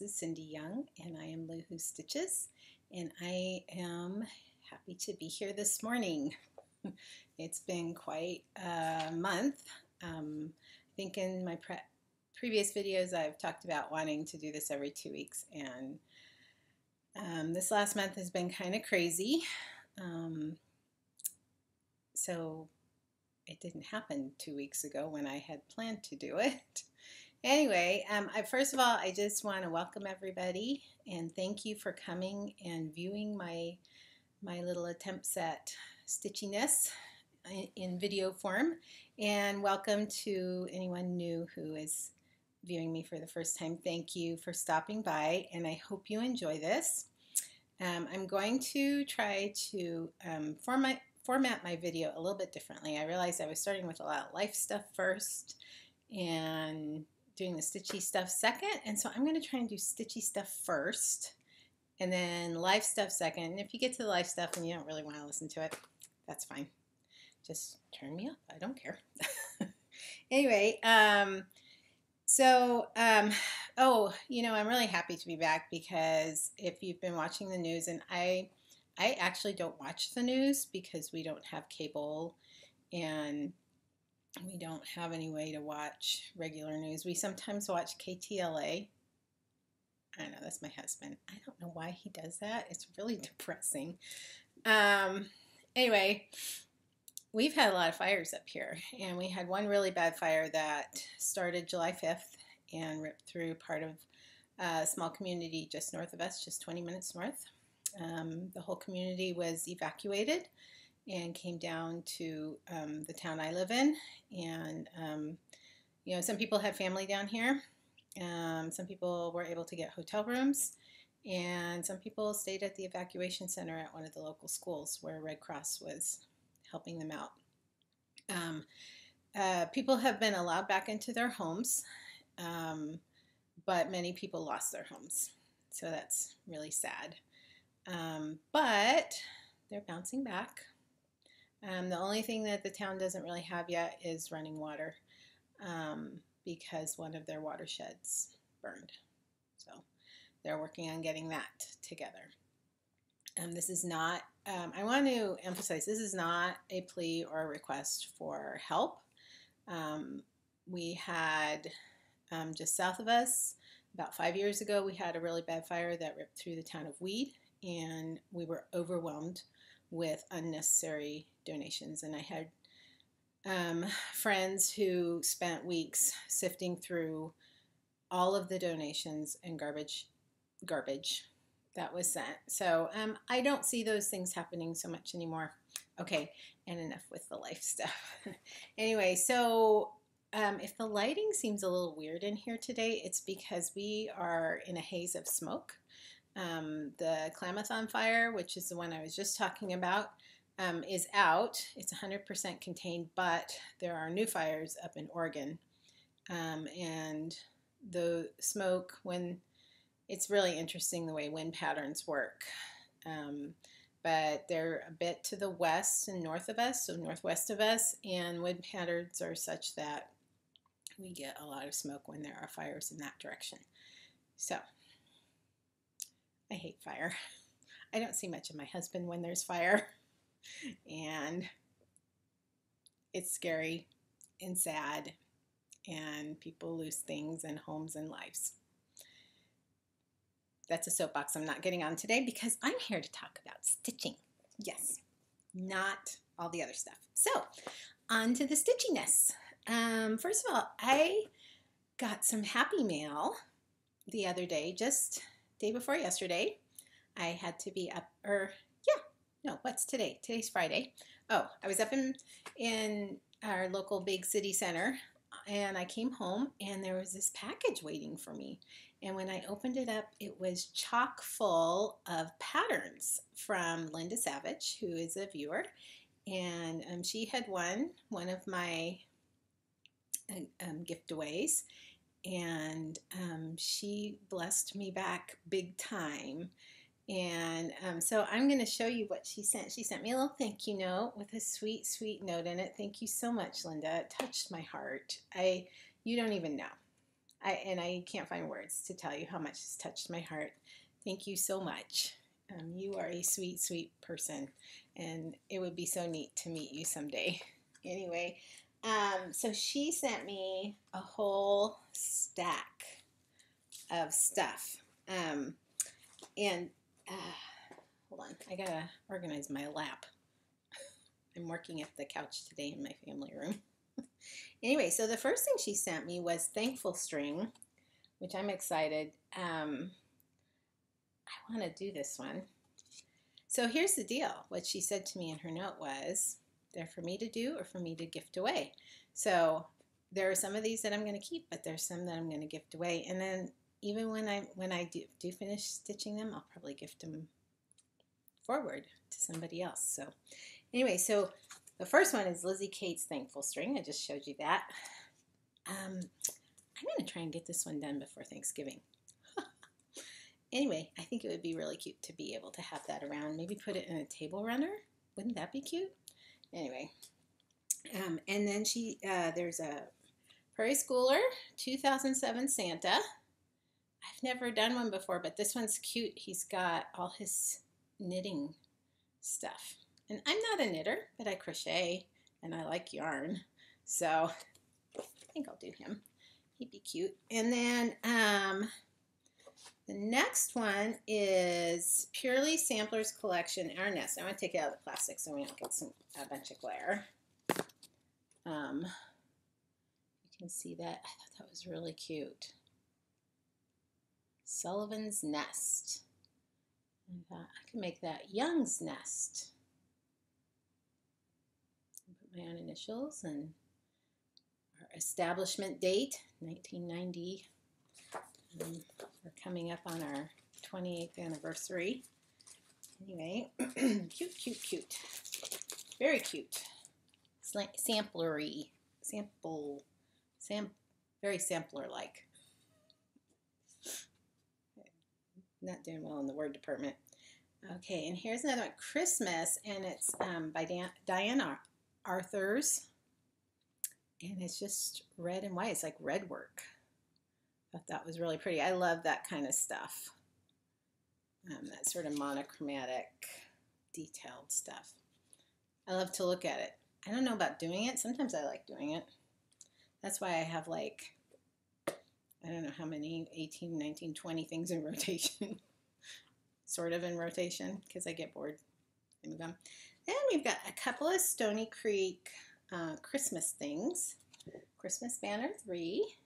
This is Cyndy Young, and I am Luhu Stitches, and I am happy to be here this morning. It's been quite a month. I think in my previous videos I've talked about wanting to do this every 2 weeks, and this last month has been kind of crazy. So it didn't happen 2 weeks ago when I had planned to do it. Anyway, first of all, I just want to welcome everybody and thank you for coming and viewing my little attempts at stitchiness in video form. And welcome to anyone new who is viewing me for the first time. Thank you for stopping by, and I hope you enjoy this. I'm going to try to format my video a little bit differently. I realized I was starting with a lot of life stuff first and doing the stitchy stuff second, and so I'm going to try and do stitchy stuff first and then life stuff second. And if you get to the life stuff and you don't really want to listen to it, that's fine. Just turn me up. I don't care. Anyway, oh, you know, I'm really happy to be back because if you've been watching the news, and I actually don't watch the news because we don't have cable and we don't have any way to watch regular news. We sometimes watch KTLA. I know, that's my husband. I don't know why he does that. It's really depressing. Anyway, we've had a lot of fires up here, and we had one really bad fire that started July 5th and ripped through part of a small community just north of us, just 20 minutes north. The whole community was evacuated and came down to the town I live in, and you know, some people had family down here. Some people were able to get hotel rooms, and some people stayed at the evacuation center at one of the local schools where Red Cross was helping them out. People have been allowed back into their homes, but many people lost their homes, so that's really sad. But they're bouncing back. The only thing that the town doesn't really have yet is running water, because one of their watersheds burned. So they're working on getting that together. This is not, I want to emphasize, this is not a plea or a request for help. We had, just south of us, about 5 years ago, we had a really bad fire that ripped through the town of Weed, and we were overwhelmed with unnecessary donations. And I had friends who spent weeks sifting through all of the donations and garbage that was sent. So I don't see those things happening so much anymore. Okay, and enough with the life stuff. Anyway, so if the lighting seems a little weird in here today, it's because we are in a haze of smoke. The Klamathon fire, which is the one I was just talking about, is out. It's 100% contained, but there are new fires up in Oregon. And the smoke, it's really interesting the way wind patterns work. But they're a bit to the west and north of us, so northwest of us, and wind patterns are such that we get a lot of smoke when there are fires in that direction. So I hate fire. I don't see much of my husband when there's fire, and it's scary and sad, and people lose things and homes and lives. That's a soapbox I'm not getting on today because I'm here to talk about stitching. Yes, not all the other stuff. So, on to the stitchiness. First of all, I got some happy mail the other day, just day before yesterday. I had to be up, what's today? Today's Friday. Oh, I was up in our local big city center, and I came home and there was this package waiting for me. And when I opened it up, it was chock full of patterns from Linda Savage, who is a viewer. And she had won one of my giveaways, and she blessed me back big time. And so I'm going to show you what she sent. She sent me a little thank you note with a sweet, sweet note in it. Thank you so much, Linda. It touched my heart. You don't even know. I can't find words to tell you how much it's touched my heart. Thank you so much. You are a sweet, sweet person, and it would be so neat to meet you someday. Anyway, so she sent me a whole stack of stuff. And hold on, I gotta organize my lap. I'm working at the couch today in my family room. Anyway, so the first thing she sent me was thankful string, which I'm excited. I want to do this one. So here's the deal. What she said to me in her note was, they're for me to do or for me to gift away. So there are some of these that I'm going to keep, but there's some that I'm going to gift away. And then even when I do finish stitching them, I'll probably gift them forward to somebody else. So anyway, so the first one is Lizzie Kate's Thankful String. I just showed you that. I'm going to try and get this one done before Thanksgiving. Anyway, I think it would be really cute to be able to have that around. Maybe put it in a table runner. Wouldn't that be cute? Anyway, and then there's a Prairie Schooler 2007 Santa. I've never done one before, but this one's cute. He's got all his knitting stuff. And I'm not a knitter, but I crochet and I like yarn. So I think I'll do him. He'd be cute. And then the next one is Purely Samplers Collection Our Nest. I want to take it out of the plastic so we don't get a bunch of glare. You can see that. I thought that was really cute. Sullivan's Nest. I thought I could make that Young's Nest. Put my own initials and our establishment date, 1990. We're coming up on our 28th anniversary. Anyway, cute, cute, cute. Very cute. Samplery. Very sampler-like. Not doing well in the word department. Okay, and here's another one, Christmas, and it's by Diane Arthurs. And it's just red and white. It's like red work. I thought that was really pretty. I love that kind of stuff. That sort of monochromatic, detailed stuff. I love to look at it. I don't know about doing it. Sometimes I like doing it. That's why I have like, I don't know how many, 18, 19, 20 things in rotation. Sort of in rotation, because I get bored. There we go. Then we've got a couple of Stony Creek Christmas things. Christmas Banner 3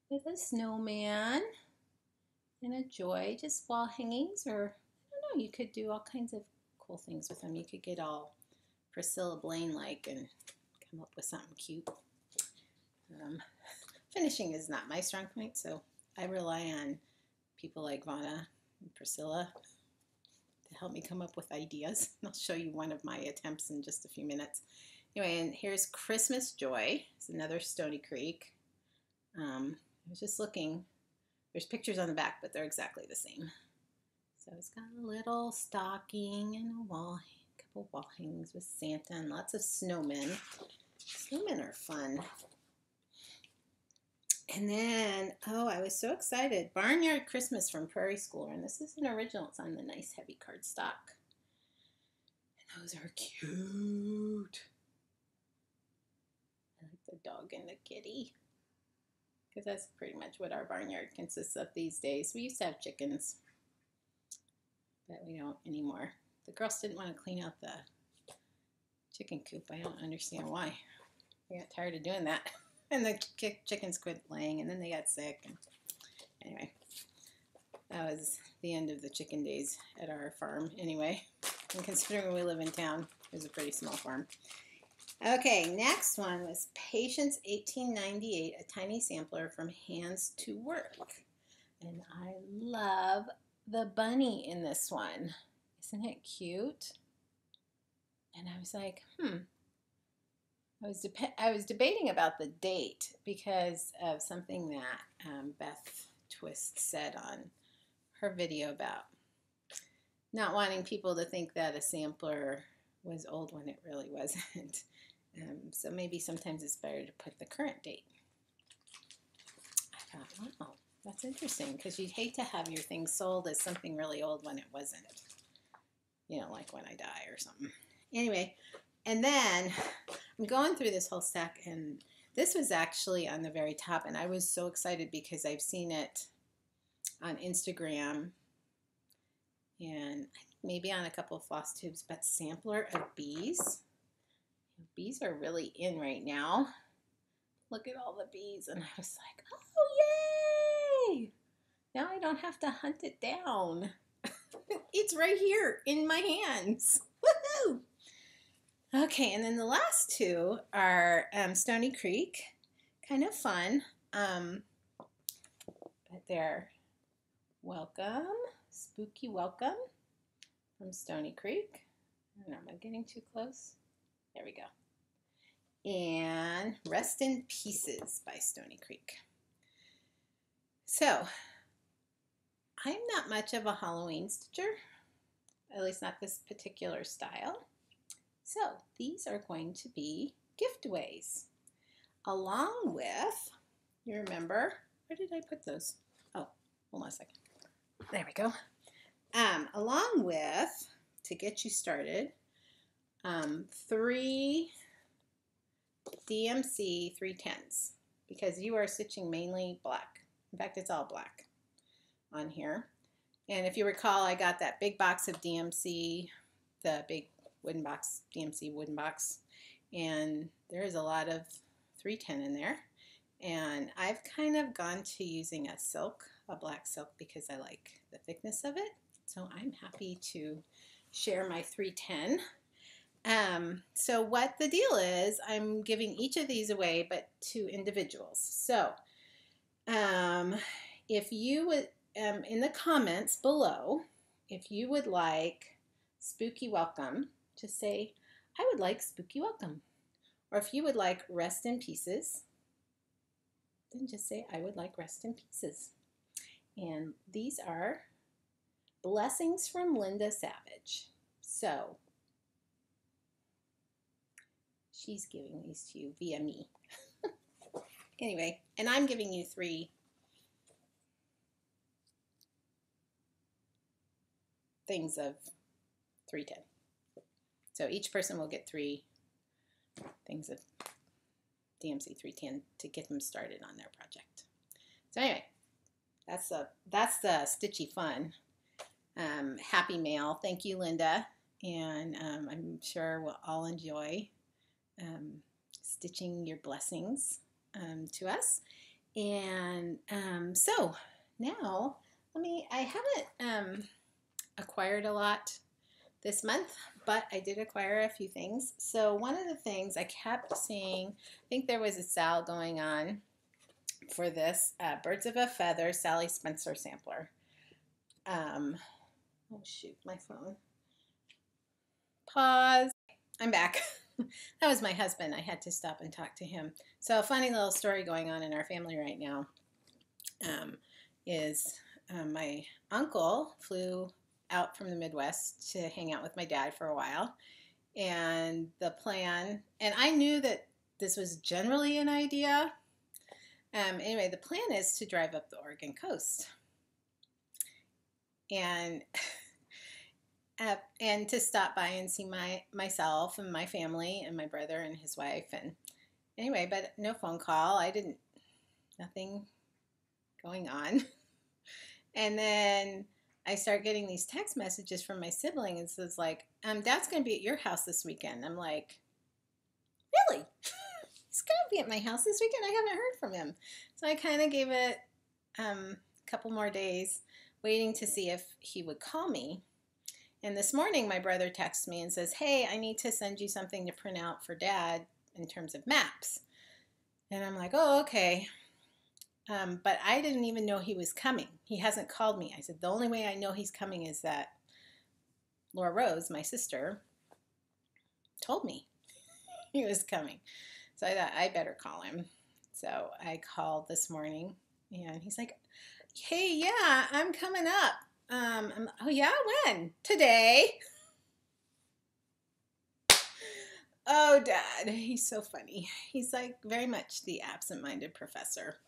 with a snowman and a joy, just wall hangings, or I don't know, you could do all kinds of cool things with them. You could get all Priscilla Blaine-like and come up with something cute. Finishing is not my strong point, so I rely on people like Vanna and Priscilla to help me come up with ideas. I'll show you one of my attempts in just a few minutes. Anyway, and here's Christmas Joy. It's another Stony Creek. I was just looking. There's pictures on the back, but they're exactly the same. So it's got a little stocking and a couple wall hangings with Santa and lots of snowmen. Snowmen are fun. And then, oh, I was so excited. Barnyard Christmas from Prairie Schooler. And this is an original. It's on the nice heavy cardstock. And those are cute. I like the dog and the kitty. Because that's pretty much what our barnyard consists of these days. We used to have chickens, but we don't anymore. The girls didn't want to clean out the chicken coop. I don't understand why. They got tired of doing that. And the chickens quit laying, and then they got sick. And anyway, that was the end of the chicken days at our farm anyway. And considering we live in town, it was a pretty small farm. Okay, next one was Patience 1898, a tiny sampler from Hands to Work. And I love the bunny in this one. Isn't it cute? And I was like, I was debating about the date because of something that Beth Twist said on her video about not wanting people to think that a sampler was old when it really wasn't. So maybe sometimes it's better to put the current date. I Wow, that's interesting because you'd hate to have your thing sold as something really old when it wasn't. You know, like when I die or something. Anyway, and then I'm going through this whole stack, and this was actually on the very top, and I was so excited because I've seen it on Instagram and maybe on a couple of Flosstubes, but sampler of bees. Bees are really in right now. Look at all the bees, and I was like, oh, yay! Now I don't have to hunt it down. It's right here in my hands. Woohoo! Okay, and then the last two are Stony Creek. Kind of fun, but they're welcome, spooky welcome from Stony Creek. I don't know, am I getting too close? There we go. And Rest in Pieces by Stony Creek. So, I'm not much of a Halloween stitcher, at least not this particular style. So, these are going to be giveaways, along with, you remember, where did I put those? Oh, hold on a second. There we go. Along with, to get you started, 3 DMC 310s, because you are stitching mainly black. In fact, it's all black on here. And if you recall, I got that big box of DMC, the big wooden box, DMC wooden box, and there is a lot of 310 in there. And I've kind of gone to using a silk, a black silk, because I like the thickness of it. So I'm happy to share my 310. So what the deal is, I'm giving each of these away, but to individuals. So if you would, in the comments below, if you would like Spooky Welcome, just say, I would like Spooky Welcome. Or if you would like Rest in Pieces, then just say, I would like Rest in Pieces. And these are blessings from Linda Savage. So she's giving these to you via me. Anyway, and I'm giving you 3 things of 310. So each person will get 3 things of DMC 310 to get them started on their project. So anyway, that's the Stitchy fun. Happy mail. Thank you, Linda. And I'm sure we'll all enjoy stitching your blessings to us. And so now I haven't acquired a lot this month, but I did acquire a few things. So one of the things I kept seeing, I think there was a sale going on for this Birds of a Feather Sally Spencer sampler. Oh shoot, my phone. Pause. I'm back. That was my husband. I had to stop and talk to him. So a funny little story going on in our family right now is my uncle flew out from the Midwest to hang out with my dad for a while. And the plan, and I knew that this was generally an idea. Anyway, the plan is to drive up the Oregon coast. And to stop by and see myself and my family and my brother and his wife. And anyway, but no phone call. Nothing going on. And then I start getting these text messages from my sibling. It says like, Dad's going to be at your house this weekend. I'm like, really? He's going to be at my house this weekend? I haven't heard from him. So I kind of gave it a couple more days waiting to see if he would call me. And this morning my brother texts me and says, hey, I need to send you something to print out for Dad in terms of maps. And I'm like, oh, okay. But I didn't even know he was coming. He hasn't called me. I said, the only way I know he's coming is that Laura Rose, my sister, told me he was coming. So I thought I better call him. So I called this morning and he's like, hey, yeah, I'm coming up. Oh yeah, when? Today. Oh, Dad, he's so funny. He's like very much the absent-minded professor.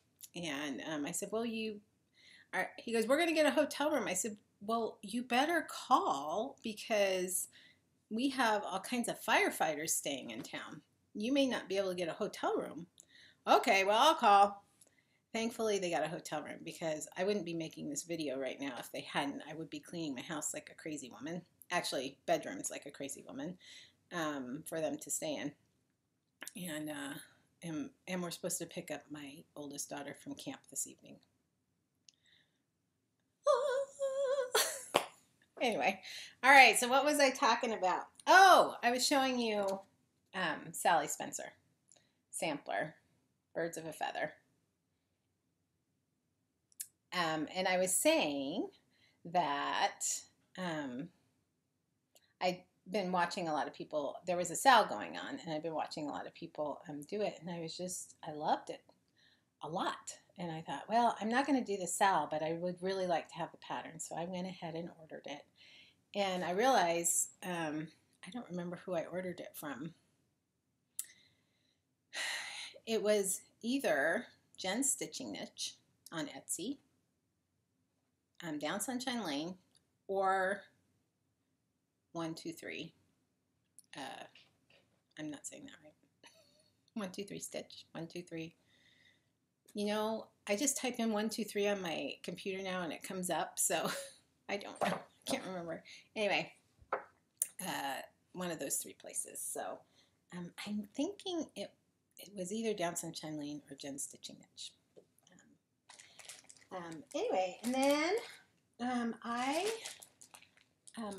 And I said, well, he goes, we're going to get a hotel room. I said, well, you better call because we have all kinds of firefighters staying in town. You may not be able to get a hotel room. Okay, well, I'll call. Thankfully, they got a hotel room because I wouldn't be making this video right now if they hadn't. I would be cleaning my house like a crazy woman. Actually, bedrooms like a crazy woman for them to stay in. And we're supposed to pick up my oldest daughter from camp this evening. Anyway, all right, so what was I talking about? Oh, I was showing you Sally Spencer sampler, Birds of a Feather. And I was saying that I'd been watching a lot of people. There was a sale going on, and I've been watching a lot of people do it, and I loved it a lot. And I thought, well, I'm not going to do the sale, but I would really like to have the pattern. So I went ahead and ordered it. And I realized, I don't remember who I ordered it from. It was either Jen's Stitching Niche on Etsy, Down Sunshine Lane, or 123. I'm not saying that right. 123 Stitch, 123. You know, I just type in 123 on my computer now and it comes up, so I don't know. I can't remember. Anyway, one of those three places. So I'm thinking it was either Down Sunshine Lane or Jen's Stitching Niche. Anyway, and then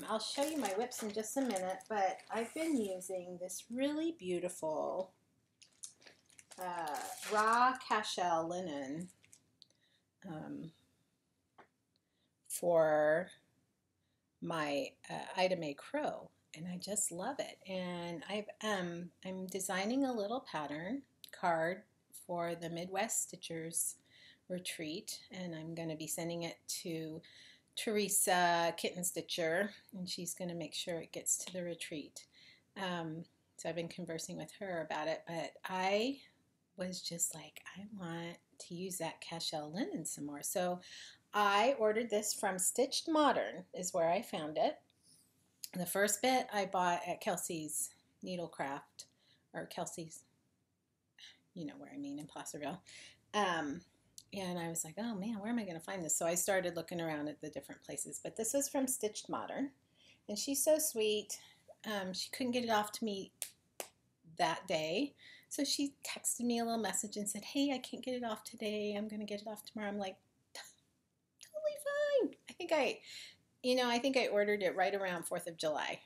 I'll show you my whips in just a minute, but I've been using this really beautiful raw cashel linen for my Ida Mae Crow, and I just love it. And I'm designing a little pattern card for the Midwest Stitchers retreat, and I'm going to be sending it to Teresa Kitten Stitcher, and she's going to make sure it gets to the retreat. So I've been conversing with her about it, but I was just like, I want to use that cashel linen some more. So I ordered this from Stitched Modern is where I found it. The first bit I bought at Kelsey's Needlecraft, or Kelsey's, you know where I mean, in Placerville. And I was like, oh man, where am I going to find this? So I started looking around at the different places. But this was from Stitched Modern. And she's so sweet. She couldn't get it off to me that day. So she texted me a little message and said, hey, I can't get it off today. I'm going to get it off tomorrow. I'm like, totally fine. I think I ordered it right around 4th of July.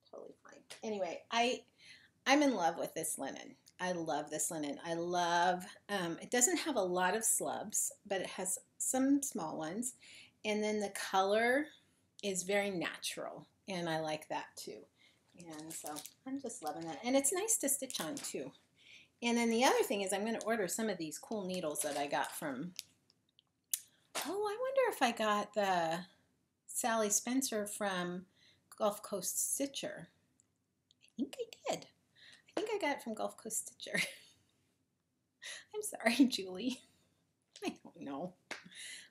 Totally fine. Anyway, I'm in love with this linen. I love this linen. I love, it doesn't have a lot of slubs, but it has some small ones. And then the color is very natural, and I like that too. And so I'm just loving that. And it's nice to stitch on too. And then the other thing is I'm going to order some of these cool needles that I got from, I wonder if I got the Sally Spencer from Gulf Coast Stitcher. I think I did. I think I got it from Gulf Coast Stitcher. I'm sorry, Julie. I don't know.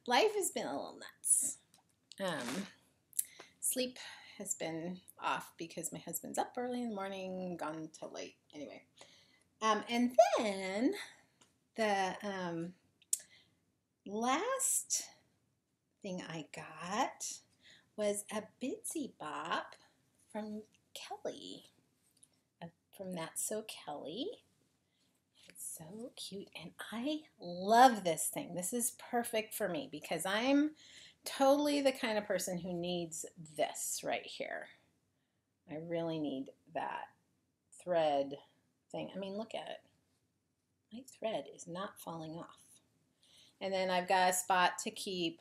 Life has been a little nuts. Sleep has been off because my husband's up early in the morning, gone till late. Anyway. And then the last thing I got was a Bitsy Bop from Kelly. From That's So Kelly. It's so cute, and I love this thing. This is perfect for me because I'm totally the kind of person who needs this right here. I really need that thread thing. I mean, look at it. My thread is not falling off. And then I've got a spot to keep,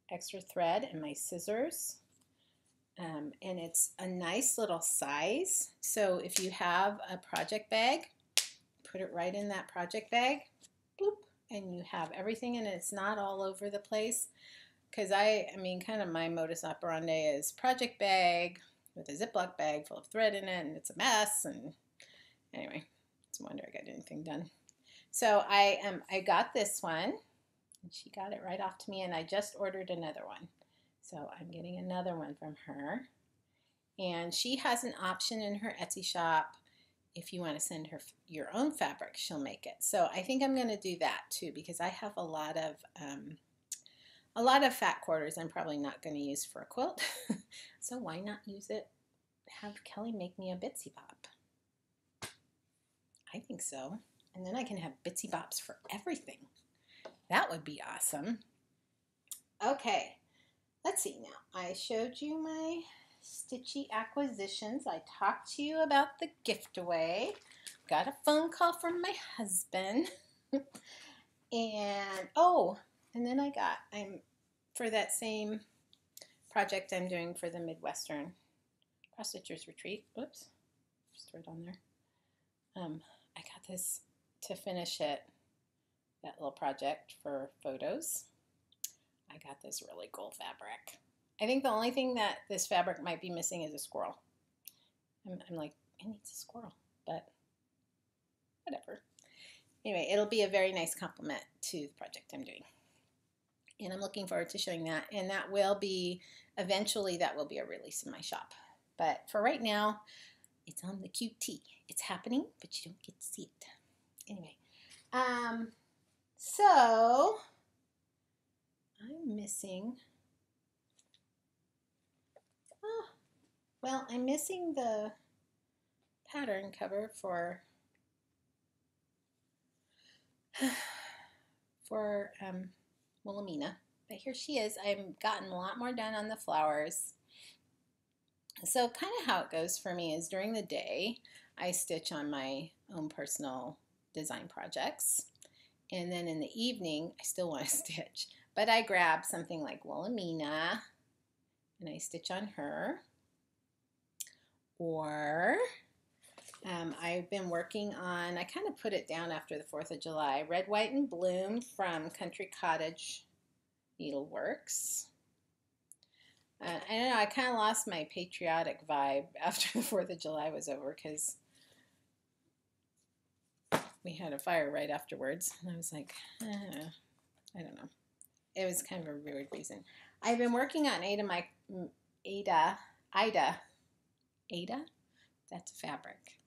extra thread and my scissors. And it's a nice little size. So if you have a project bag, put it right in that project bag, bloop, and you have everything in it. It's not all over the place. Because kind of my modus operandi is project bag with a Ziploc bag full of thread in it, and it's a mess. And anyway, It's a wonder I got anything done. So I got this one, and she got it right off to me, and I just ordered another one. So I'm getting another one from her. And she has an option in her Etsy shop. If you want to send her your own fabric, she'll make it. So I think I'm going to do that too, because I have a lot of fat quarters I'm probably not going to use for a quilt. So why not use it? Have Kelly make me a Bitsy Bop. I think so. And then I can have Bitsy Bops for everything. That would be awesome. Okay, let's see now. I showed you my Stitchy acquisitions. I talked to you about the gift away. Got a phone call from my husband. And then I'm for that same project I'm doing for the Midwestern Cross Stitchers Retreat. Whoops, just right on there. I got this to finish it, that little project for photos. I got this really cool fabric. I think the only thing that this fabric might be missing is a squirrel. I'm like, it needs a squirrel, but whatever. Anyway, it'll be a very nice complement to the project I'm doing. And I'm looking forward to showing that. And that will be, eventually that will be a release in my shop. But for right now, it's on the QT. It's happening, but you don't get to see it. Anyway, so I'm missing, I'm missing the pattern cover for Wilhelmina. But here she is. I've gotten a lot more done on the flowers. So kind of how it goes for me is during the day, I stitch on my own personal design projects. And then in the evening, I still want to stitch. But I grab something like Wilhelmina and I stitch on her. Or I've been working on, I kind of put it down after the 4th of July, Red, White, and Bloom from Country Cottage Needleworks. I don't know, I kind of lost my patriotic vibe after the 4th of July was over because we had a fire right afterwards. And I was like, I don't know. It was kind of a weird reason. I've been working on Ida? That's a fabric.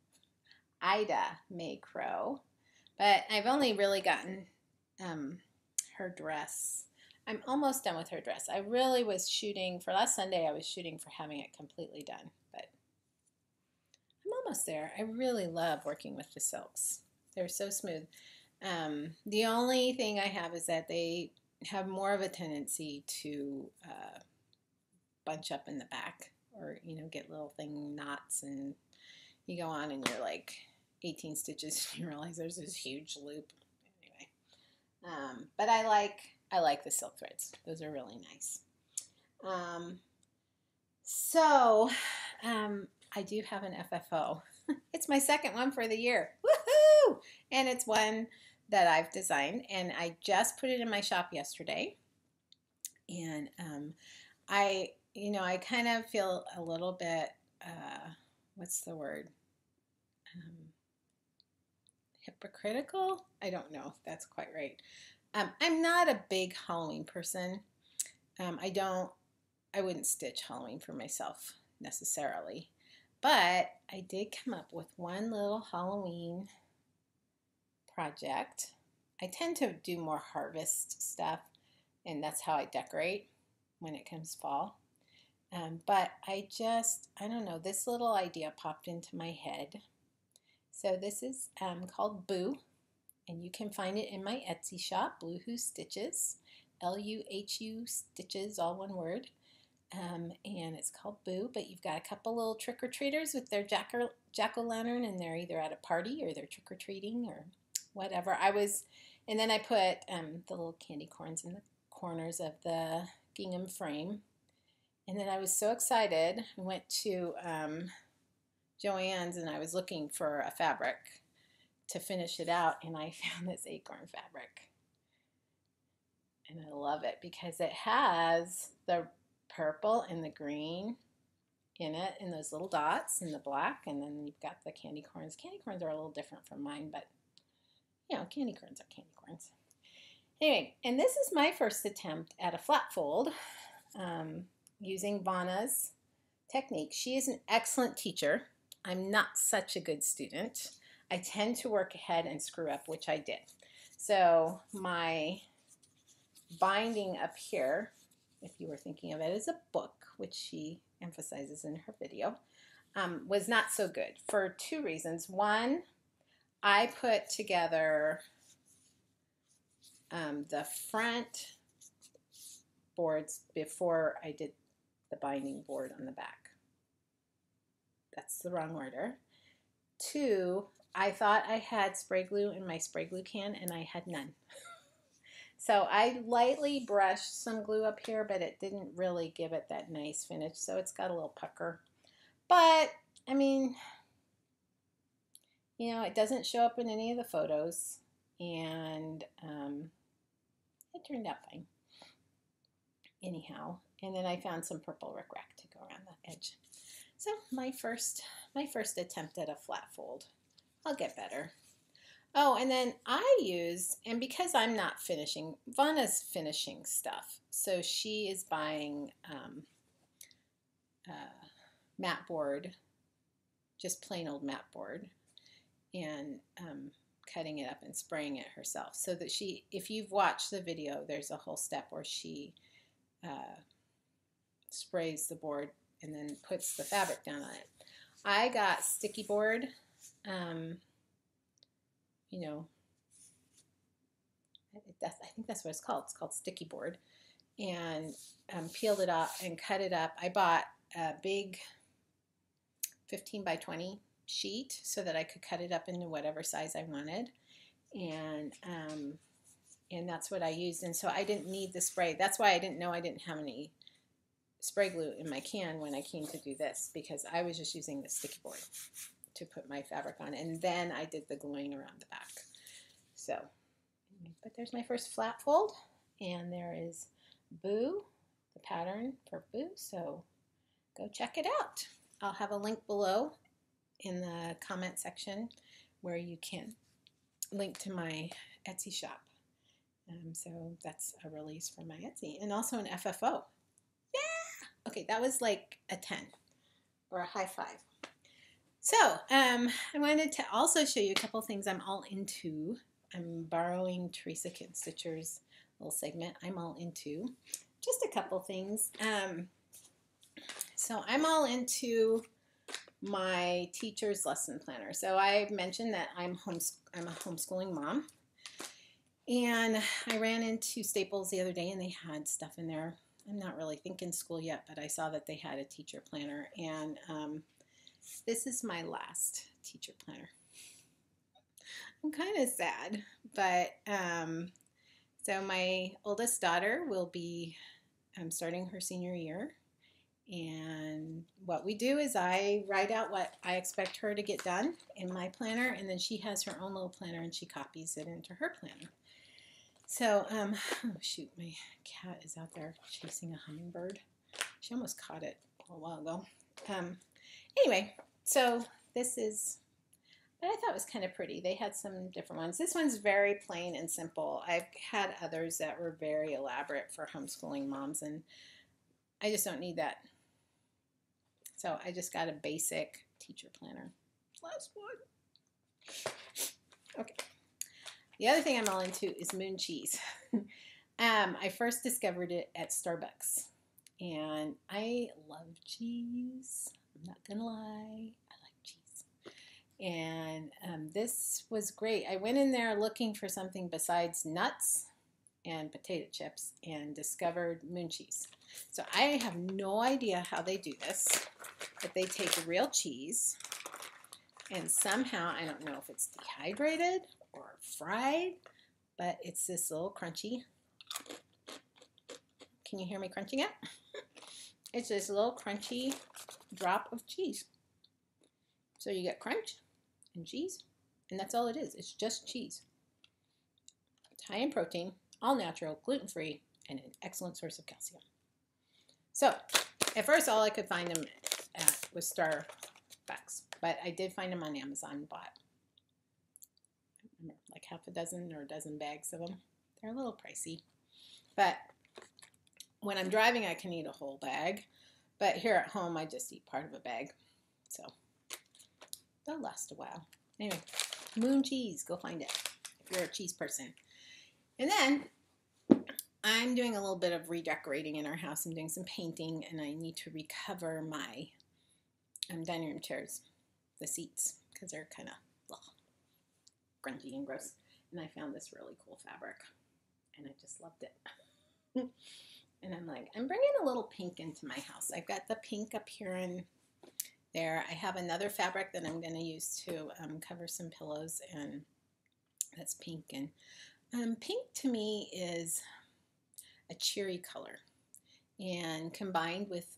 Ida May Crow. But I've only really gotten her dress. I'm almost done with her dress. I really was shooting, for last Sunday, I was shooting for having it completely done. But I'm almost there. I really love working with the silks. They're so smooth. The only thing I have is that they have more of a tendency to bunch up in the back, or get little knots, and you go on and you're like 18 stitches and you realize there's this huge loop. Anyway, but I like the silk threads. Those are really nice. So I do have an FFO. It's my second one for the year. Woohoo! And it's one that I've designed, and I just put it in my shop yesterday. And I kind of feel a little bit, what's the word? Hypocritical? I don't know if that's quite right. I'm not a big Halloween person. I wouldn't stitch Halloween for myself necessarily. But I did come up with one little Halloween project. I tend to do more harvest stuff, and that's how I decorate when it comes fall. But I don't know, this little idea popped into my head. So this is called Boo, and you can find it in my Etsy shop, Luhu Stitches, Luhu Stitches, all one word. And it's called Boo, but you've got a couple little trick-or-treaters with their jack-o'-lantern, and they're either at a party or they're trick-or-treating or whatever. And then I put the little candy corns in the corners of the gingham frame. And then I was so excited. I went to Joann's and I was looking for a fabric to finish it out, and I found this acorn fabric. And I love it because it has the purple and the green in it, in those little dots in the black, and then you've got the candy corns. Candy corns are a little different from mine, but you know, candy corns are candy corns. Anyway, and this is my first attempt at a flat fold using Vanna's technique. She is an excellent teacher. I'm not such a good student. I tend to work ahead and screw up, which I did. So my binding up here, if you were thinking of it as a book, which she emphasizes in her video, was not so good for two reasons. One, I put together the front boards before I did the binding board on the back. That's the wrong order. Two, I thought I had spray glue in my spray glue can, and I had none. So I lightly brushed some glue up here, but it didn't really give it that nice finish, so it's got a little pucker. But, I mean, you know, it doesn't show up in any of the photos, and it turned out fine. Anyhow, and then I found some purple rickrack to go around the edge. So my first attempt at a flat fold. I'll get better. Oh, and then I use, and because I'm not finishing, Vanna's finishing stuff. So she is buying mat board, just plain old mat board, and cutting it up and spraying it herself. So that she, if you've watched the video, there's a whole step where she sprays the board and then puts the fabric down on it. I got sticky board, you know, I think that's what it's called. It's called sticky board, and peeled it up and cut it up. I bought a big 15 by 20 sheet so that I could cut it up into whatever size I wanted, and that's what I used. And so I didn't need the spray. That's why I didn't know I didn't have any spray glue in my can when I came to do this, because I was just using the sticky board to put my fabric on, and then I did the gluing around the back. So, but there's my first flat fold, and there is Boo, the pattern for Boo, so go check it out. I'll have a link below in the comment section where you can link to my Etsy shop. So that's a release from my Etsy, and also an FFO. Yeah! Okay, that was like a 10 or a high five. So I wanted to also show you a couple things I'm all into. I'm borrowing Teresa Kitten Stitcher's little segment. I'm all into just a couple things. So I'm all into my teacher's lesson planner. So I mentioned that I'm a homeschooling mom, and I ran into Staples the other day, and they had stuff in there. I'm not really thinking school yet, but I saw that they had a teacher planner, and this is my last teacher planner. I'm kind of sad, but so my oldest daughter will be starting her senior year, and what we do is I write out what I expect her to get done in my planner, and then she has her own little planner and she copies it into her planner. So, oh shoot, my cat is out there chasing a hummingbird. She almost caught it a while ago. Anyway, so this is, but I thought it was kind of pretty. They had some different ones. This one's very plain and simple. I've had others that were very elaborate for homeschooling moms, and I just don't need that. So I just got a basic teacher planner. Last one. Okay. The other thing I'm all into is moon cheese. I first discovered it at Starbucks, and I love cheese. I'm not gonna lie, I like cheese. And this was great. I went in there looking for something besides nuts and potato chips and discovered moon cheese. So I have no idea how they do this, but they take real cheese, and somehow, I don't know if it's dehydrated or fried, but it's this little crunchy. Can you hear me crunching it? It's this little crunchy drop of cheese. So you get crunch and cheese, and that's all it is. It's just cheese. It's high in protein, all natural, gluten-free, and an excellent source of calcium. So at first, all I could find them with Starbucks, but I did find them on Amazon and bought, I don't remember, like half a dozen or a dozen bags of them. They're a little pricey, but when I'm driving, I can eat a whole bag, but here at home, I just eat part of a bag, so they'll last a while. Anyway, moon cheese, go find it if you're a cheese person. And then I'm doing a little bit of redecorating in our house. I'm doing some painting, and I need to recover my dining room chairs, the seats, because they're kind of grungy and gross. And I found this really cool fabric, and I just loved it. And I'm like, I'm bringing a little pink into my house. I've got the pink up here and there. I have another fabric that I'm going to use to cover some pillows, and that's pink. And pink to me is a cheery color, and combined with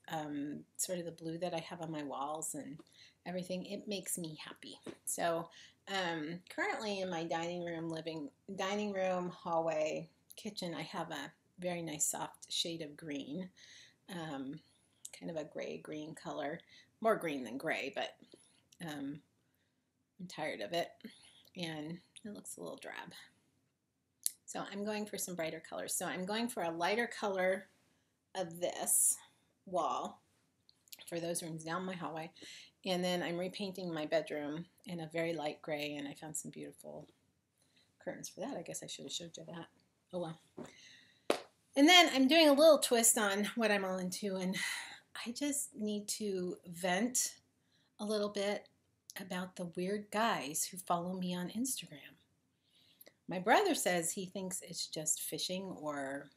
sort of the blue that I have on my walls and everything, it makes me happy. So currently in my dining room, hallway, kitchen, I have a very nice soft shade of green, kind of a gray-green color, more green than gray, but I'm tired of it, and it looks a little drab. So I'm going for some brighter colors. So I'm going for a lighter color of this wall for those rooms down my hallway. And then I'm repainting my bedroom in a very light gray, and I found some beautiful curtains for that. I guess I should have showed you that. Oh well. And then I'm doing a little twist on what I'm all into, and I just need to vent a little bit about the weird guys who follow me on Instagram. My brother says he thinks it's just fishing or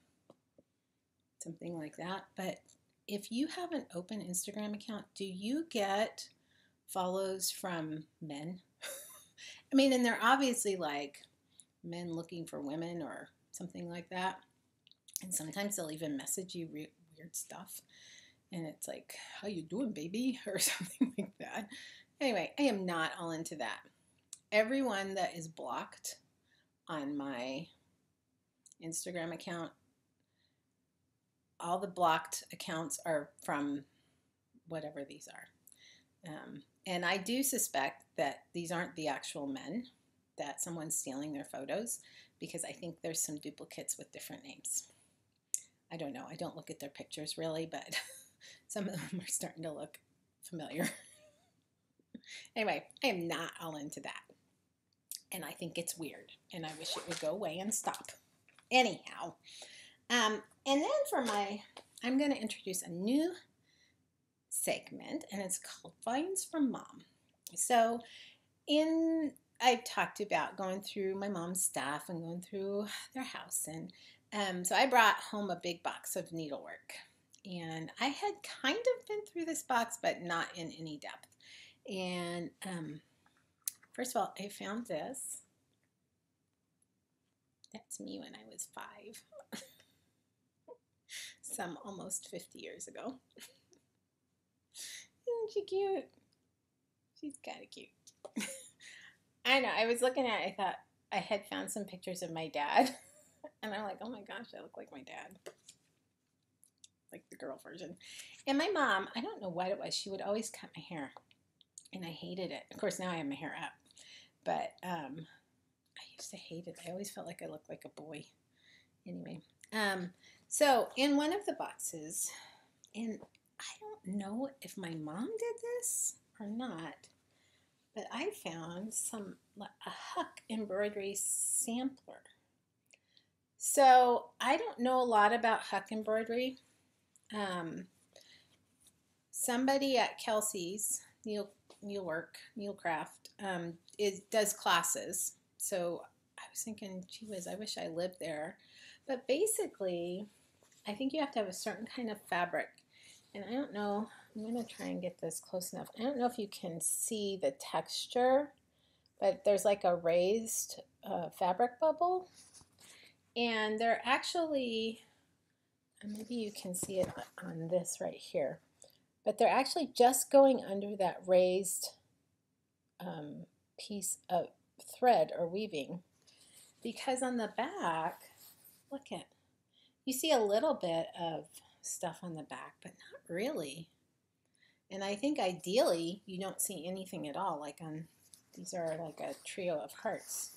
something like that, but if you have an open Instagram account, do you get follows from men? I mean, and they're obviously like men looking for women or something like that, and sometimes they'll even message you weird stuff, and it's like, how you doing, baby, or something like that. Anyway, I am not all into that. Everyone that is blocked on my Instagram account, all the blocked accounts are from whatever these are. And I do suspect that these aren't the actual men, that someone's stealing their photos, because I think there's some duplicates with different names. I don't know. I don't look at their pictures really, but some of them are starting to look familiar. Anyway, I am not all into that. And I think it's weird, and I wish it would go away and stop. Anyhow, and then I'm going to introduce a new segment, and it's called Finds from Mom. So I've talked about going through my mom's stuff and going through their house, and so I brought home a big box of needlework, and I had kind of been through this box, but not in any depth. And first of all, I found this. That's me when I was 5. Some almost 50 years ago. Isn't she cute? She's kind of cute. I know, I was looking at it, I thought I had found some pictures of my dad. And I'm like, oh my gosh, I look like my dad. Like the girl version. And my mom, I don't know what it was, she would always cut my hair. And I hated it. Of course, now I have my hair up. But I used to hate it. I always felt like I looked like a boy. Anyway. So in one of the boxes, and I don't know if my mom did this or not, but I found a Huck embroidery sampler. So I don't know a lot about Huck embroidery. Somebody at Kelsey's Needlecraft does classes. So I was thinking, gee whiz, I wish I lived there. But basically, I think you have to have a certain kind of fabric. And I don't know, I'm going to try and get this close enough. I don't know if you can see the texture, but there's like a raised fabric bubble. And they're actually, maybe you can see it on this right here, but they're actually just going under that raised piece of thread or weaving, because on the back, look at, you see a little bit of stuff on the back, but not really. And I think ideally you don't see anything at all, like on, these are like a trio of hearts.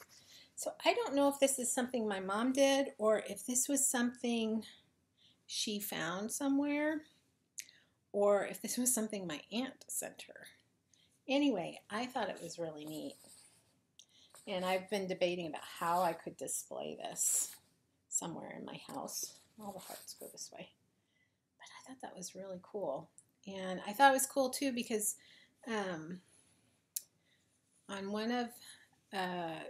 So I don't know if this is something my mom did or if this was something she found somewhere or if this was something my aunt sent her. Anyway, I thought it was really neat. And I've been debating about how I could display this somewhere in my house. All the hearts go this way. But I thought that was really cool. And I thought it was cool too because on one of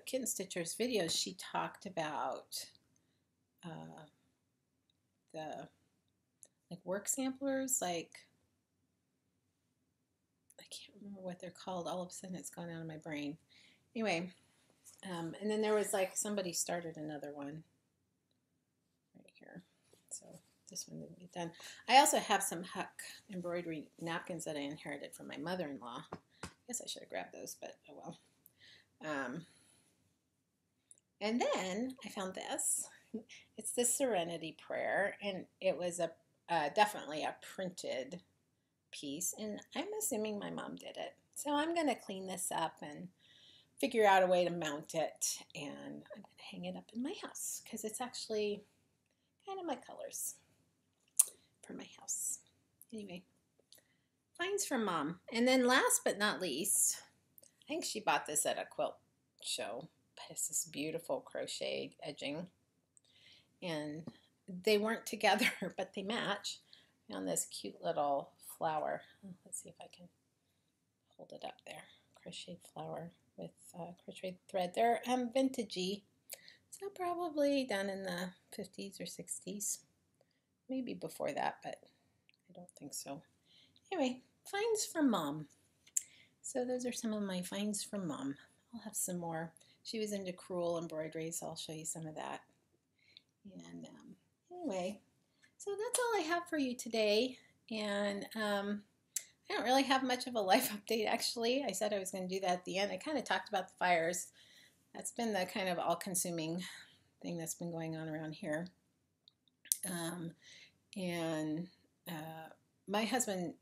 Kitten Stitcher's videos, she talked about the like work samplers, like I can't remember what they're called. All of a sudden it's gone out of my brain. Anyway, and then there was like somebody started another one right here. So this one didn't get done. I also have some Huck embroidery napkins that I inherited from my mother-in-law. I guess I should have grabbed those, but oh well. And then I found this. It's the Serenity Prayer, and it was a definitely a printed piece, and I'm assuming my mom did it. So I'm going to clean this up and figure out a way to mount it, and I'm going to hang it up in my house because it's actually kind of my colors for my house. Anyway, finds from Mom. And then last but not least, I think she bought this at a quilt show, but it's this beautiful crocheted edging. And they weren't together, but they match. I found this cute little flower. Let's see if I can hold it up there. Crocheted flower with crocheted thread. They're vintagey, so probably done in the 50s or 60s. Maybe before that, but I don't think so. Anyway, finds from Mom. So those are some of my finds from Mom. I'll have some more. She was into crewel embroidery, so I'll show you some of that. And anyway, so that's all I have for you today. And I don't really have much of a life update, actually. I said I was going to do that at the end. I kind of talked about the fires. That's been the kind of all-consuming thing that's been going on around here. My husband,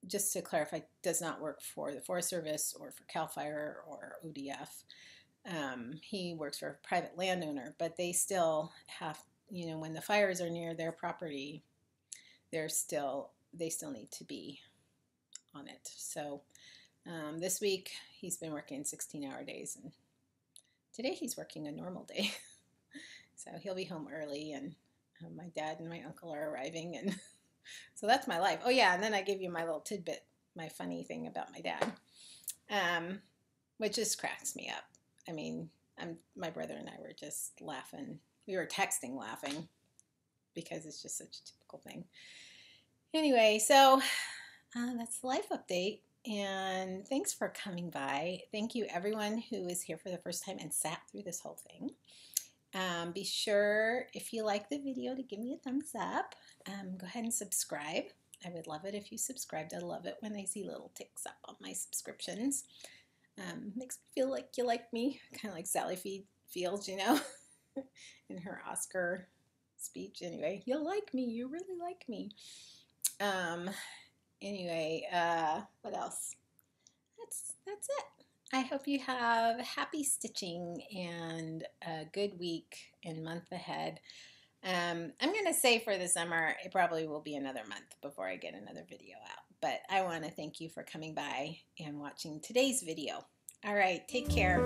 just to clarify, does not work for the Forest Service or for CAL FIRE or ODF. He works for a private landowner, but they still have, you know, when the fires are near their property, they still need to be on it. So this week he's been working 16-hour days, and today he's working a normal day. So he'll be home early, and my dad and my uncle are arriving, and so that's my life. Oh yeah, and then I give you my little tidbit, my funny thing about my dad, which just cracks me up. I mean, my brother and I were just laughing. We were texting laughing because it's just such a typical thing. Anyway, so that's the life update, and thanks for coming by. Thank you everyone who is here for the first time and sat through this whole thing. Be sure, if you like the video, to give me a thumbs up. Go ahead and subscribe. I would love it if you subscribed. I love it when I see little ticks up on my subscriptions. Makes me feel like you like me, kind of like Sally Fields, you know, in her Oscar speech. Anyway, you like me. You really like me. Anyway, what else? That's it. I hope you have happy stitching and a good week and month ahead. I'm going to say for the summer, it probably will be another month before I get another video out. But I want to thank you for coming by and watching today's video. All right, take care.